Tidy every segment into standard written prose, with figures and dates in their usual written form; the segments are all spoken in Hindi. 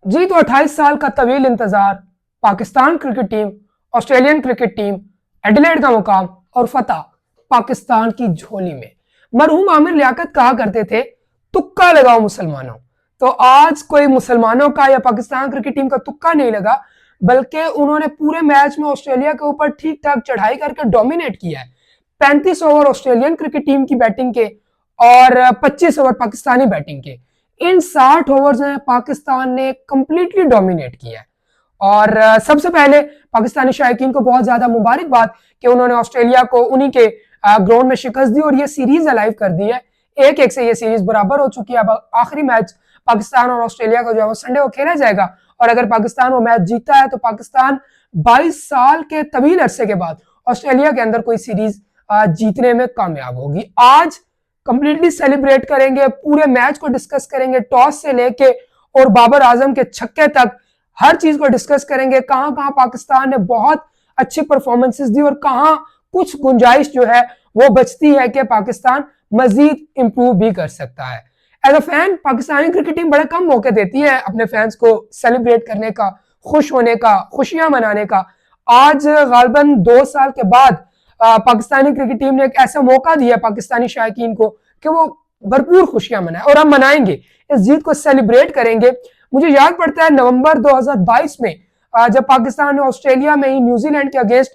जी तो 28 साल का तवील इंतजार, Pakistan cricket team, Australian cricket team, Adelaide का मुकाम और फतह पाकिस्तान की झोली में। मरहूम आमिर लियाकत कहा करते थे, तुक्का लगाओ मुसलमानों। तो आज कोई मुसलमानों का या पाकिस्तान क्रिकेट टीम का तुक्का नहीं लगा, बल्कि उन्होंने पूरे मैच में ऑस्ट्रेलिया के ऊपर ठीक ठाक चढ़ाई करके डोमिनेट किया है। 35 ओवर ऑस्ट्रेलियन क्रिकेट टीम की बैटिंग के और 25 ओवर पाकिस्तानी बैटिंग के, इन 60 ओवर्स में पाकिस्तान ने कंप्लीटली डोमिनेट किया है। और सबसे पहले पाकिस्तानी शायकीन को बहुत ज्यादा मुबारकबाद कि उन्होंने ऑस्ट्रेलिया को उन्हीं के ग्राउंड में शिकस्त दी और ये सीरीज अलाइव कर दी है। 1-1 से ये सीरीज बराबर हो चुकी है। अब आखिरी मैच पाकिस्तान और ऑस्ट्रेलिया का जो है वो संडे को खेला जाएगा और अगर पाकिस्तान वो मैच जीता है तो पाकिस्तान 22 साल के तवील अरसे के बाद ऑस्ट्रेलिया के अंदर कोई सीरीज जीतने में कामयाब होगी। आज कंप्लीटली सेलिब्रेट करेंगे, पूरे मैच को डिस्कस करेंगे, टॉस से लेके और बाबर आजम के छक्के तक हर चीज को डिस्कस करेंगे। कहां कहां पाकिस्तान ने बहुत अच्छी परफॉर्मेंसेस दी और कहां कुछ गुंजाइश जो है वो बचती है कि पाकिस्तान मजीद इंप्रूव भी कर सकता है। As a fan Pakistani cricket team बड़े कम मौके देती है अपने फैंस को सेलिब्रेट करने का, खुश होने का, खुशियां मनाने का। आज गालबन 2 साल के बाद पाकिस्तानी क्रिकेट टीम ने एक ऐसा मौका दिया पाकिस्तानी शायकीन को कि वो भरपूर खुशियां मनाए और हम मनाएंगे, इस जीत को सेलिब्रेट करेंगे। मुझे याद पड़ता है नवंबर 2022 में जब पाकिस्तान ने ऑस्ट्रेलिया में ही न्यूजीलैंड के अगेंस्ट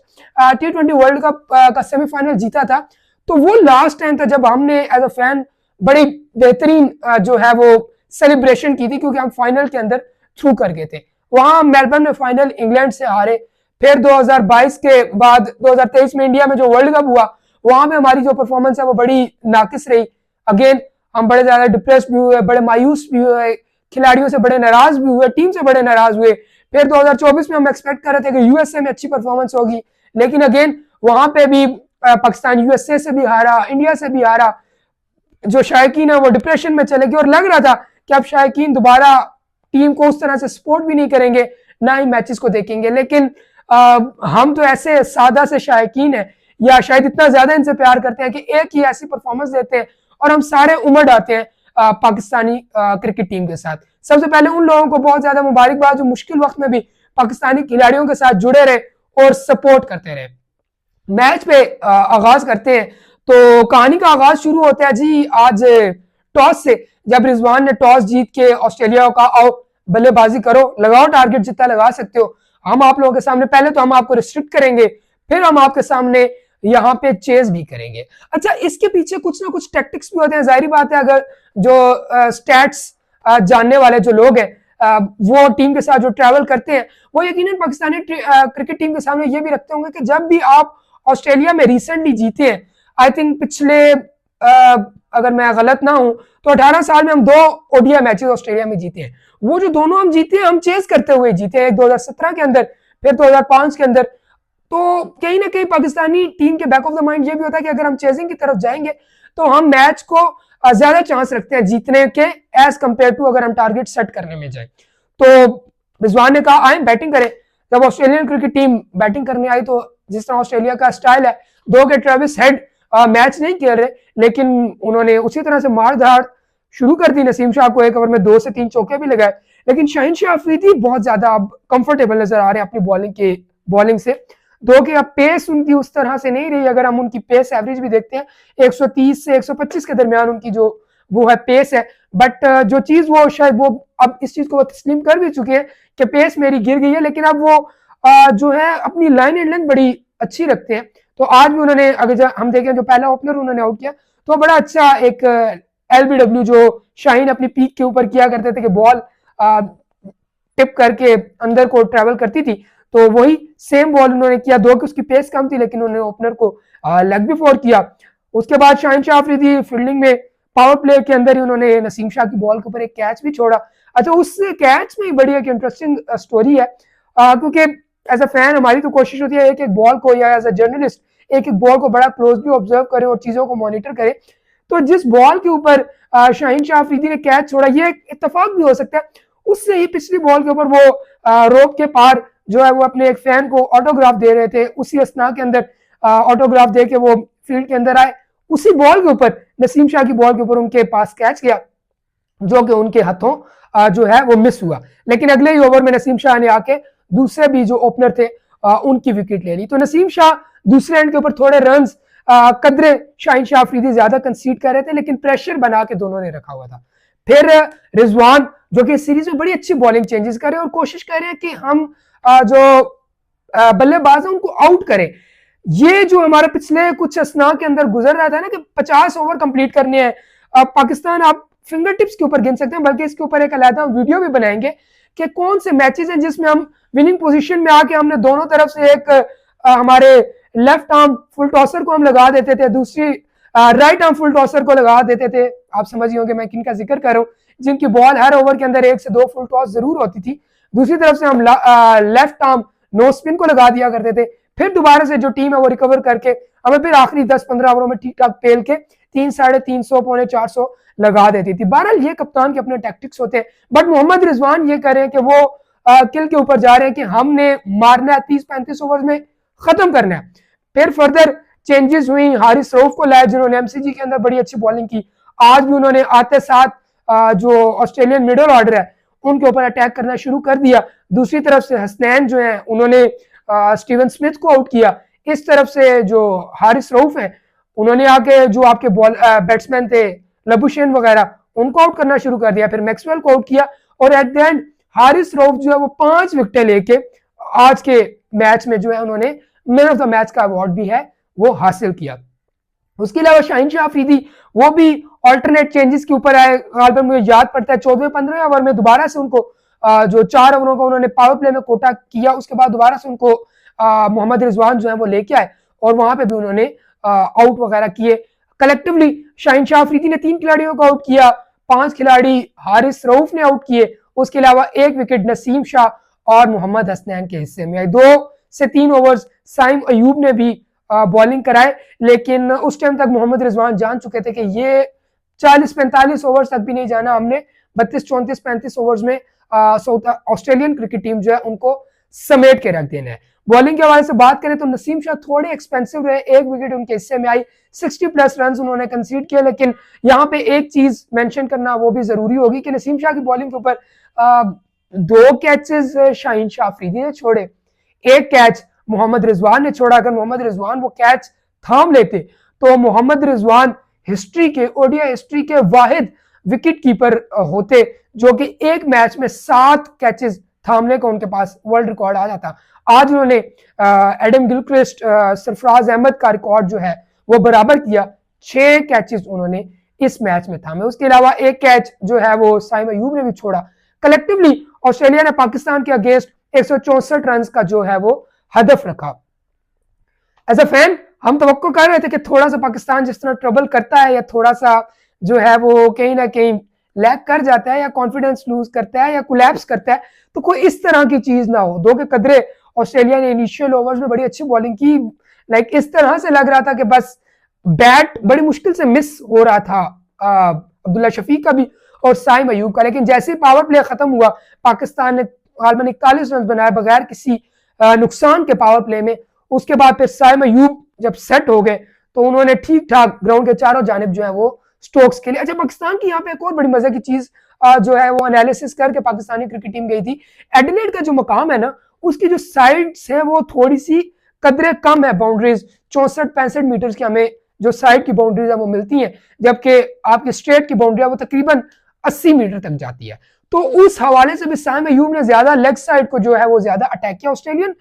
T20 वर्ल्ड कप का सेमीफाइनल जीता था। तो वो लास्ट टाइम था जब हमने एज अ फैन बड़ी बेहतरीन जो है वो सेलिब्रेशन की थी, क्योंकि हम फाइनल के अंदर थ्रू कर गए थे। वहां मेलबर्न में फाइनल इंग्लैंड से हारे। फिर 2022 के बाद 2023 में इंडिया में जो वर्ल्ड कप हुआ वहां में हमारी जो परफॉर्मेंस है वो बड़ी नाकिस रही। अगेन हम बड़े ज्यादा डिप्रेस भी हुए, बड़े मायूस भी हुए, खिलाड़ियों से बड़े नाराज भी हुए, टीम से बड़े नाराज हुए। फिर 2024 में हम एक्सपेक्ट कर रहे थे कि यूएसए में अच्छी परफॉर्मेंस होगी, लेकिन अगेन वहां पे भी पाकिस्तान यूएसए से भी हारा, इंडिया से भी हारा। जो शायकीन है वो डिप्रेशन में चले गए और लग रहा था कि अब शायकीन दोबारा टीम को उस तरह से सपोर्ट भी नहीं करेंगे, ना ही मैचेस को देखेंगे। लेकिन हम तो ऐसे सादा से शायकीन है या शायद इतना ज्यादा इनसे प्यार करते हैं कि एक ही ऐसी परफॉर्मेंस देते हैं और हम सारे उमड़ आते हैं पाकिस्तानी क्रिकेट टीम के साथ। सबसे पहले उन लोगों को बहुत ज्यादा मुबारकबाद जो मुश्किल वक्त में भी पाकिस्तानी खिलाड़ियों के साथ जुड़े रहे और सपोर्ट करते रहे। मैच पे आगाज करते हैं तो कहानी का आगाज शुरू होता है जी आज टॉस से, जब रिजवान ने टॉस जीत के ऑस्ट्रेलिया का आओ बल्लेबाजी करो, लगाओ टारगेट जितना लगा सकते हो, हम आप लोगों के सामने, पहले तो हम आपको रिस्ट्रिक्ट करेंगे, फिर हम आपके सामने यहाँ पे चेस भी करेंगे। अच्छा, इसके पीछे कुछ ना कुछ टैक्टिक्स भी होते हैं। जाहिर बात है अगर जो स्टैट्स जानने वाले जो लोग हैं वो टीम के साथ जो ट्रैवल करते हैं वो यकीनन पाकिस्तानी क्रिकेट टीम के सामने ये भी रखते होंगे कि जब भी आप ऑस्ट्रेलिया में रिसेंटली जीते हैं, आई थिंक पिछले अगर मैं गलत ना हूं तो 18 साल में हम 2 ओडीआई मैचेस ऑस्ट्रेलिया में जीते हैं। वो जो दोनों हम जीते हैं हम चेस करते हुए जीते हैं, एक 2017 के अंदर, फिर 2005 के अंदर। तो कहीं ना कहीं पाकिस्तानी टीम के बैक ऑफ द माइंड ये भी होता है कि अगर हम चेजिंग की तरफ जाएंगे तो हम मैच को ज्यादा चांस रखते हैं जीतने के एज कंपेयर टू अगर हम टारगेट सेट करने में जाए। तो रिजवान ने कहा आए बैटिंग करें। जब ऑस्ट्रेलियन क्रिकेट टीम बैटिंग करने आई तो जिस तरह ऑस्ट्रेलिया का स्टाइल है, 2 के ट्रेविस हेड मैच नहीं खेल रहे, लेकिन उन्होंने उसी तरह से मार धाड़ शुरू कर दी। नसीम शाह को एक ओवर में 2 से 3 चौके भी लगाए, लेकिन शाहीन शाह अफरीदी बहुत ज्यादा अब कंफर्टेबल नजर आ रहे हैं अपनी बॉलिंग से। 2 की अब पेस उनकी उस तरह से नहीं रही। अगर हम उनकी पेस एवरेज भी देखते हैं 130 से 125 के दरमियान उनकी जो वो है पेस है, बट जो चीज वो शायद वो अब इस चीज को वो तस्लीम कर भी चुके हैं कि पेस मेरी गिर गई है, लेकिन अब वो जो है अपनी लाइन एंड लेंथ बड़ी अच्छी रखते हैं। तो आज भी उन्होंने अगर हम देखें जो पहला ओपनर उन्होंने आउट किया तो बड़ा अच्छा एक एलबीडब्ल्यू जो शाहीन अपनी पीक के ऊपर किया करते थे कि बॉल टिप करके अंदर को ट्रेवल करती थी, तो वही सेम बॉल उन्होंने किया। 2 की उसकी पेस कम थी लेकिन उन्होंने ओपनर को लेग भी फोर किया। उसके बाद शाहीन शाह अफरीदी फील्डिंग में पावर प्ले के अंदर ही उन्होंने नसीम शाह की बॉल के ऊपर एक कैच भी छोड़ा। अच्छा, उस कैच में बड़ी एक इंटरेस्टिंग स्टोरी है, क्योंकि एज अ फैन हमारी तो कोशिश होती है एक एक बॉल को या एज अ जर्नलिस्ट एक एक बॉल को बड़ा क्लोजली ऑब्जर्व करें और चीजों को मॉनिटर करें। तो जिस बॉल के ऊपर शाहीन शाह अफरीदी ने कैच छोड़ा, ये इत्तेफाक भी हो सकता है, उससे ही पिछली बॉल के ऊपर वो रोप के पार जो है वो अपने एक फैन को ऑटोग्राफ दे रहे थे। उसी असना के अंदर ऑटोग्राफ दे के वो फील्ड के अंदर आए, उसी बॉल के ऊपर नसीम शाह की बॉल के ऊपर उनके पास कैच गया जो कि उनके हाथों जो है वो मिस हुआ, लेकिन अगले ही ओवर में नसीम शाह ने आके दूसरे भी जो ओपनर थे उनकी विकेट ले ली। तो नसीम शाह दूसरे एंड के ऊपर थोड़े रन कदरे शाहीन शाह अफरीदी ज्यादा कंसीड कर रहे थे, लेकिन प्रेशर बना के दोनों ने रखा हुआ था। फिर रिजवान जो कि सीरीज में बड़ी अच्छी बॉलिंग चेंजेस कर रहे हैं और कोशिश कर रहे हैं कि हम जो बल्लेबाज है उनको आउट करें। ये जो हमारे पिछले कुछ असना के अंदर गुजर रहा था ना कि 50 ओवर कंप्लीट करने हैं पाकिस्तान, आप फिंगर टिप्स के ऊपर गिन सकते हैं, बल्कि इसके ऊपर एक अलग वीडियो भी बनाएंगे कि कौन से मैचेस हैं जिसमें हम विनिंग पोजीशन में आके हमने दोनों तरफ से एक हमारे लेफ्ट आर्म फुल टॉसर को हम लगा देते थे, दूसरी राइट आर्म फुल टॉसर को लगा देते थे। आप समझ होंगे मैं किन का जिक्र कर रहा हूं, जिनकी बॉल हर ओवर के अंदर 1 से 2 फुल टॉस जरूर होती थी। दूसरी तरफ से हम लेफ्ट आर्म नो स्पिन को लगा दिया करते थे। फिर दोबारा से जो टीम है वो रिकवर करके हमें फिर आखिरी 10-15 ओवरों में ठीक ठाक पेल के 300-350 पौने 400 लगा देती थी। बहरहाल ये कप्तान के अपने टैक्टिक्स होते हैं, बट मोहम्मद रिजवान ये करें कि वो किल के ऊपर जा रहे हैं कि हमने मारना है, 30-35 ओवर में खत्म करना है। फिर फर्दर चेंजेस हुई, हारिस रऊफ को लाया जिन्होंने एमसीजी के अंदर बड़ी अच्छी बॉलिंग की। आज भी उन्होंने आते साथ जो ऑस्ट्रेलियन मिडल ऑर्डर है उनके ऊपर अटैक करना शुरू कर दिया। दूसरी तरफ से हसनैन जो है उन्होंने स्टीवन स्मिथ को आउट किया। इस तरफ से जो हारिस रऊफ है उन्होंने आके जो आपके बैट्समैन थे लबुशेन वगैरह उनको आउट करना शुरू कर दिया। फिर मैक्सवेल को आउट किया और at the end Haris Rauf जो है वो 5 विकेटें लेके आज के मैच में जो है उन्होंने मैन ऑफ द मैच का अवार्ड भी है वो हासिल किया। उसके अलावा शाहीन शाह अफरीदी वो भी ऑल्टरनेट चेंजेस के ऊपर आए। गालिबन मुझे याद पड़ता है 14वें-15वें ओवर में दोबारा से उनको जो 4 ओवरों का उन्होंने पावर प्ले में कोटा किया, उसके बाद दोबारा से उनको मोहम्मद रिजवान जो है वो लेके आए और वहां पे भी उन्होंने आउट वगैरह किए। कलेक्टिवली शाहीन शाह अफरीदी ने 3 खिलाड़ियों को आउट किया, 5 खिलाड़ी हारिस रऊफ ने आउट किए, उसके अलावा 1 विकेट नसीम शाह और मोहम्मद हसनैन के हिस्से में आई। 2 से 3 ओवर्स साइम अयूब ने भी बॉलिंग कराए, लेकिन उस टाइम तक मोहम्मद रिजवान जान चुके थे कि ये 40-45 ओवर्स तक भी नहीं जाना, हमने 32-34-35 ओवर्स में ऑस्ट्रेलियन क्रिकेट टीम जो है उनको समेट के रख देना है। बॉलिंग के हवाले से बात करें तो नसीम शाह थोड़े एक्सपेंसिव रहे, 1 विकेट उनके हिस्से में आई, 60+ रन उन्होंने कंसीड किए। लेकिन यहाँ पे एक चीज मेंशन करना वो भी जरूरी होगी कि नसीम शाह की बॉलिंग के ऊपर 2 कैचेस शाहीन शाह अफरीदी ने छोड़े, 1 कैच मोहम्मद रिजवान ने छोड़ा। अगर मोहम्मद रिजवान वो कैच थाम लेते तो मोहम्मद रिजवान हिस्ट्री के ओडीआई हिस्ट्री के वाहिद विकेट कीपर होते जो कि एक मैच में 7 कैचेस थामने का उनके पास वर्ल्ड रिकॉर्ड आ जाता। आज उन्होंने एडम गिलक्रिस्ट सरफराज अहमद का रिकॉर्ड जो है वो बराबर किया, 6 कैचेस उन्होंने इस मैच में थामे। उसके अलावा 1 कैच जो है वो साइम अयूब ने भी छोड़ा। कलेक्टिवली ऑस्ट्रेलिया ने पाकिस्तान के अगेंस्ट 164 रन का जो है वो हदफ रखा। एज अ फैन हम तवक्को कर रहे थे कि थोड़ा सा पाकिस्तान जिस तरह ट्रबल करता है या थोड़ा सा जो है वो कहीं ना कहीं लैग कर जाता है या कॉन्फिडेंस लूज करता है या कोलैप्स करता है, तो कोई इस तरह की चीज ना हो। 2 के कदरे ऑस्ट्रेलिया ने इनिशियल ओवर्स में बड़ी अच्छी बॉलिंग की, लाइक इस तरह से लग रहा था कि बस बैट बड़ी मुश्किल से मिस हो रहा था अब्दुल्ला शफीक का भी और साइम अयूब का। लेकिन जैसे ही पावर प्ले खत्म हुआ, पाकिस्तान ने गालिबन 41 रन बनाए बगैर किसी नुकसान के पावर प्ले में। उसके बाद फिर साइम अयूब जब सेट हो गए तो उन्होंने ठीक ठाक ग्राउंड के चारों जानिब जो है वो स्ट्रोक्स के लिए। अच्छा, पाकिस्तान की यहाँ पे एक और बड़ी मजे की चीज जो है वो एनालिसिस करके पाकिस्तानी क्रिकेट टीम गई थी। एडिलेड का जो मकाम है ना, उसकी जो साइड्स है वो थोड़ी सी कदरे कम है, बाउंड्रीज 64-65 मीटर की हमें जो साइड की बाउंड्रीज है वो मिलती है, जबकि आपकी स्ट्रेट की बाउंड्री है वो तकरीबन 80 मीटर तक जाती है। तो उस हवाले से भी साइम अयूब ने ज्यादा लेग साइड को जो है वो ज्यादा अटैक किया। ऑस्ट्रेलियन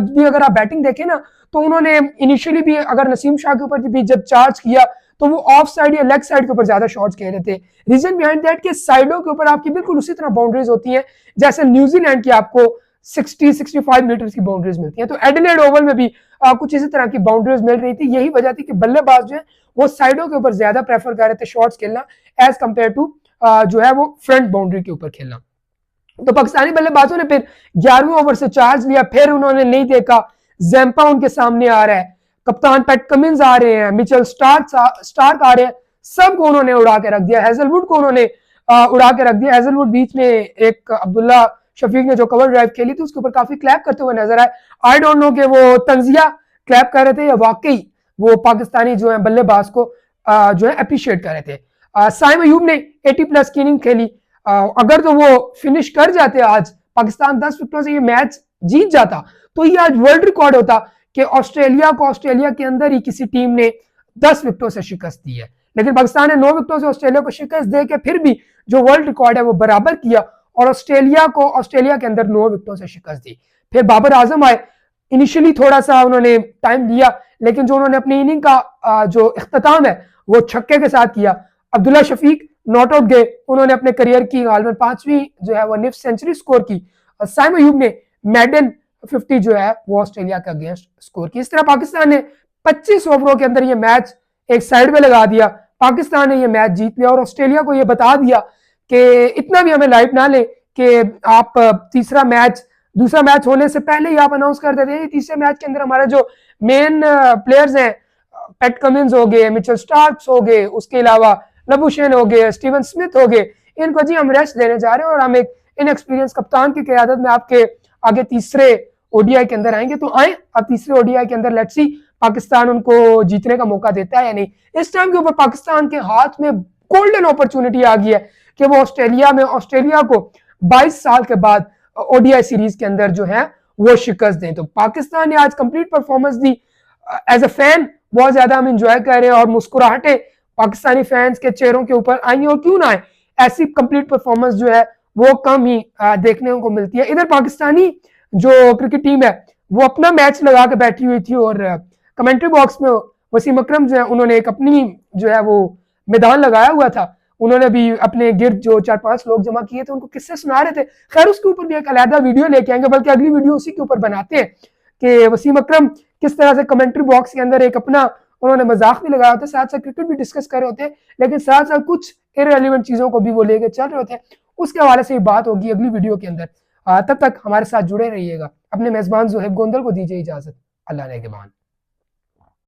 भी अगर आप बैटिंग देखें ना तो उन्होंने इनिशियली भी अगर नसीम शाह के ऊपर भी जब चार्ज किया तो वो ऑफ साइड या लेग साइड के ऊपर ज्यादा शॉट्स खेल रहे थे। रीजन बिहाइंड दैट के साइडों के ऊपर आपकी बिल्कुल उसी तरह बाउंड्रीज होती हैं जैसे न्यूजीलैंड की आपको 60-65 मीटर की बाउंड्रीज मिलती हैं। तो एडिलेड ओवल में भी कुछ इसी तरह की बाउंड्रीज मिल रही थी। यही वजह थी कि बल्लेबाज जो है वो साइडों के ऊपर ज्यादा प्रेफर कर रहे थे शॉट्स खेलना एज कंपेयर टू जो है वो फ्रंट बाउंड्री के ऊपर खेलना। तो पाकिस्तानी बल्लेबाजों ने फिर 11वें ओवर से चार्ज लिया, फिर उन्होंने नहीं देखा जैम्पा उनके सामने आ रहा है, कप्तान पैट कमिंस आ रहे हैं, मिचेल स्टार्क आ रहे हैं, सबको उन्होंने उड़ा के रख दिया। हेजलवुड को उन्होंने उड़ा के रख दिया। हेजलवुड बीच में एक अब्दुल्ला शफीक ने जो कवर ड्राइव खेली थी उसके ऊपर काफी क्लैप करते हुए नजर आए। आई डोंट नो कि वो तंजिया क्लैप कर रहे थे या वाकई वो पाकिस्तानी जो है बल्लेबाज को जो है अप्रिशिएट कर रहे थे। साइम अयूब ने 80+ की इनिंग खेली। अगर तो वो फिनिश कर जाते आज, पाकिस्तान 10 विकेटों से ये मैच जीत जाता, तो ये आज वर्ल्ड रिकॉर्ड होता कि ऑस्ट्रेलिया को ऑस्ट्रेलिया के अंदर ही किसी टीम ने 10 विकेटों से शिकस्त दी है। लेकिन पाकिस्तान ने 9 विकेटों से ऑस्ट्रेलिया को शिकस्त दे के फिर भी जो वर्ल्ड रिकॉर्ड है वो बराबर किया और ऑस्ट्रेलिया को ऑस्ट्रेलिया के अंदर 9 विकेटों से शिकस्त दी। फिर बाबर आजम आए, इनिशियली थोड़ा सा उन्होंने टाइम दिया, लेकिन जो उन्होंने अपनी इनिंग का जो इख्तिताम है वो छक्के के साथ किया। अब्दुल्ला शफीक नॉट आउट गए, उन्होंने अपने करियर की गालबन 5वीं जो है वो निफ्ट सेंचुरी स्कोर की। साइम अयूब ने मैडन 50 जो है वो ऑस्ट्रेलिया के अगेंस्ट स्कोर की। इस तरह पाकिस्तान ने 25 ओवरों के अंदर ये मैच एक साइड में लगा दिया, पाकिस्तान ने ये मैच जीत लिया और ऑस्ट्रेलिया को ये बता दिया कि इतना भी हमें लाइट ना ले कि आप दूसरा मैच होने से पहले ही आप अनाउंस कर देते हैं तीसरे मैच के अंदर हमारे जो मेन प्लेयर्स हैं, पैट कमिंस हो गए, मिचेल स्टार्क्स हो गए, उसके अलावा लबुशेन हो गए, स्टीवन स्मिथ हो गए, इनको जी हम रेस्ट देने जा रहे हैं और हम एक इनएक्सपीरियंस कप्तान की क़यादत में आपके आगे तीसरे ओडीआई के अंदर आएंगे। तो आए अब तीसरे ओडीआई के अंदर, लेट्स सी पाकिस्तान उनको जीतने का मौका देता है या नहीं। इस टाइम के ऊपर पाकिस्तान के हाथ में गोल्डन अपॉर्चुनिटी आ गई है कि वो ऑस्ट्रेलिया को 22 साल के बाद ओडीआई सीरीज के अंदर जो है वो शिकस्त दें। तो पाकिस्तान ने आज कंप्लीट परफॉर्मेंस दी। एज अ फैन बहुत ज्यादा हम इंजॉय कर रहे हैं और मुस्कुराहटें पाकिस्तानी फैंस के चेहरों के ऊपर आई और क्यों ना आए, ऐसी कंप्लीट परफॉर्मेंस जो है वो कम ही देखने को मिलती है। इधर पाकिस्तानी जो क्रिकेट टीम है वो अपना मैच लगा के बैठी हुई थी और कमेंट्री बॉक्स में वसीम अकरम जो है उन्होंने एक अपनी जो है वो मैदान लगाया हुआ था, उन्होंने भी अपने गिर्द जो 4-5 लोग जमा किए थे उनको किस्से सुना रहे थे। खैर उसके ऊपर भी एक अलहदा वीडियो लेके आएंगे, बल्कि अगली वीडियो उसी के ऊपर बनाते हैं कि वसीम अकरम किस तरह से कमेंट्री बॉक्स के अंदर एक अपना उन्होंने मजाक भी लगाया होता, साथ साथ क्रिकेट भी डिस्कस कर रहे होते, लेकिन साथ साथ कुछ इररिलेवेंट चीजों को भी वो लेके चल रहे होते। उसके हवाले से बात होगी अगली वीडियो के अंदर। तब तक हमारे साथ जुड़े रहिएगा। अपने मेजबान ज़ुहैब गोंदल को दीजिए इजाजत। अल्लाह ने के बाद।